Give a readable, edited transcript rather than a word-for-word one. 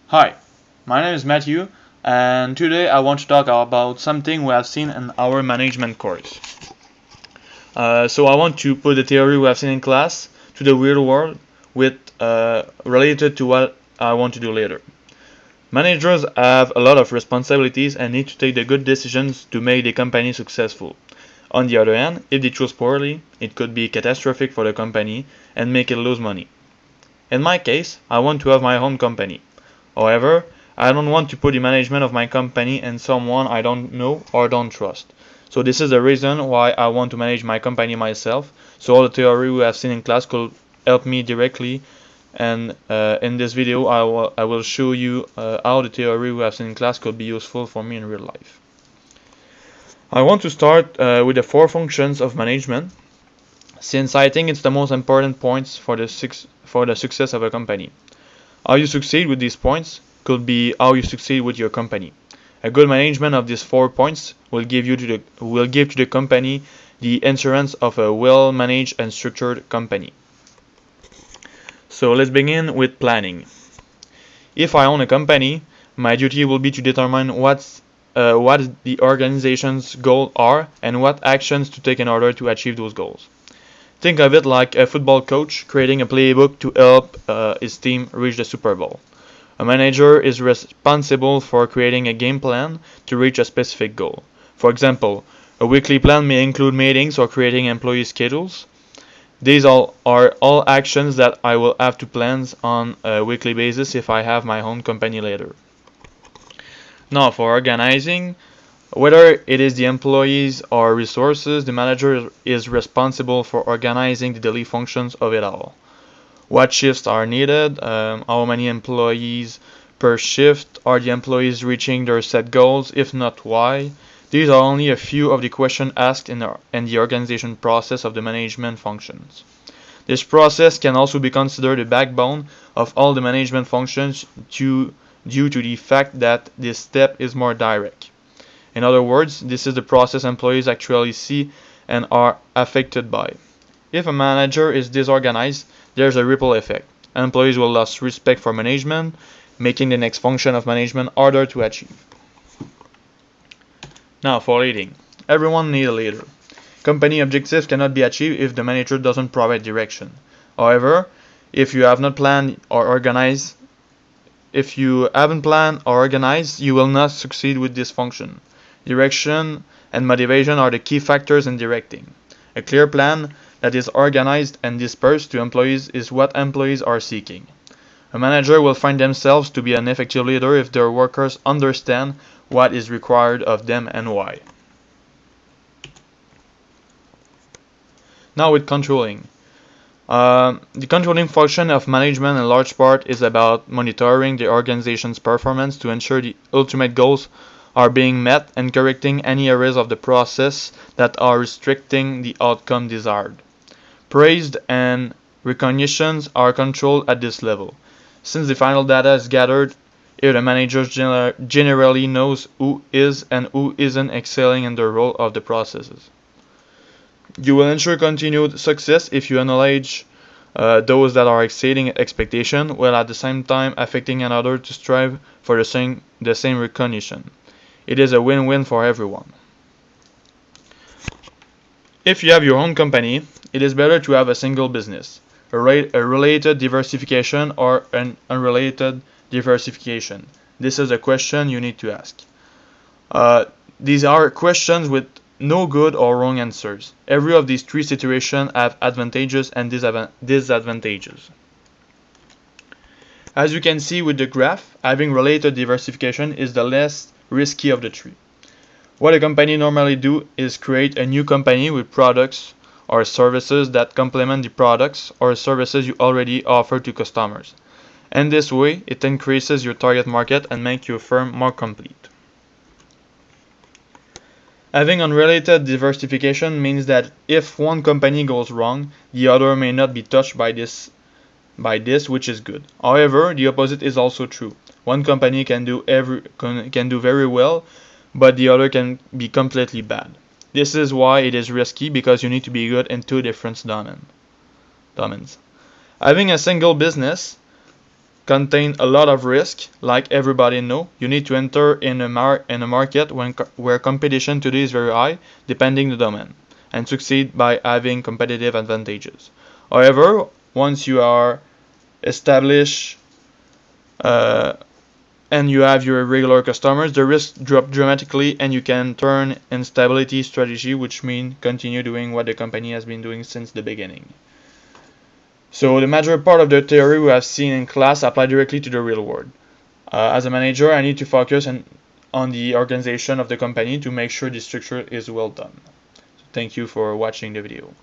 Hi, my name is Matthew, and today I want to talk about something we have seen in our management course. So I want to put the theory we have seen in class to the real world with related to what I want to do later. Managers have a lot of responsibilities and need to take the good decisions to make the company successful. On the other hand, if they choose poorly, it could be catastrophic for the company and make it lose money. In my case, I want to have my own company. However, I don't want to put the management of my company in someone I don't know or don't trust. So this is the reason why I want to manage my company myself. So all the theory we have seen in class could help me directly. And in this video, I will show you how the theory we have seen in class could be useful for me in real life. I want to start with the four functions of management, since I think it's the most important points for the success of a company. How you succeed with these points could be how you succeed with your company. A good management of these 4 points will give to the company the insurance of a well-managed and structured company. So let's begin with planning. If I own a company, my duty will be to determine what the organization's goals are and what actions to take in order to achieve those goals. Think of it like a football coach creating a playbook to help his team reach the Super Bowl. A manager is responsible for creating a game plan to reach a specific goal. For example, a weekly plan may include meetings or creating employee schedules. These are all actions that I will have to plan on a weekly basis if I have my own company later. Now, for organizing, whether it is the employees or resources, the manager is responsible for organizing the daily functions of it all. What shifts are needed, how many employees per shift, are the employees reaching their set goals, if not why. These are only a few of the questions asked in the organization process of the management functions. This process can also be considered the backbone of all the management functions due to the fact that this step is more direct. In other words, this is the process employees actually see and are affected by. If a manager is disorganized, there's a ripple effect. Employees will lose respect for management, making the next function of management harder to achieve. Now, for leading. Everyone needs a leader. Company objectives cannot be achieved if the manager doesn't provide direction. However, if you haven't planned or organized, you will not succeed with this function. Direction and motivation are the key factors in directing. A clear plan that is organized and dispersed to employees is what employees are seeking. A manager will find themselves to be an effective leader if their workers understand what is required of them and why. Now with controlling. The controlling function of management in large part is about monitoring the organization's performance to ensure the ultimate goals are being met and correcting any areas of the process that are restricting the outcome desired. Praised and recognitions are controlled at this level. Since the final data is gathered, if the manager generally knows who is and who isn't excelling in the role of the processes. You will ensure continued success if you acknowledge those that are exceeding expectation, while at the same time affecting another to strive for the same recognition. It is a win-win for everyone. If you have your own company, it is better to have a single business, a related diversification or an unrelated diversification. This is a question you need to ask. These are questions with no good or wrong answers. Every of these three situations have advantages and disadvantages. As you can see with the graph, having related diversification is the less risky of the three. What a company normally do is create a new company with products or services that complement the products or services you already offer to customers. And this way, it increases your target market and makes your firm more complete. Having unrelated diversification means that if one company goes wrong, the other may not be touched by this, which is good. However, the opposite is also true. One company can do very well, but the other can be completely bad. This is why it is risky, because you need to be good in two different domains. Having a single business contain a lot of risk. Like everybody know, you need to enter in a market where competition today is very high, depending the domain, and succeed by having competitive advantages. However, once you are established and you have your regular customers, the risk drop dramatically and you can turn in stability strategy, which means continue doing what the company has been doing since the beginning. So the major part of the theory we have seen in class apply directly to the real world. As a manager, I need to focus on the organization of the company to make sure the structure is well done. So thank you for watching the video.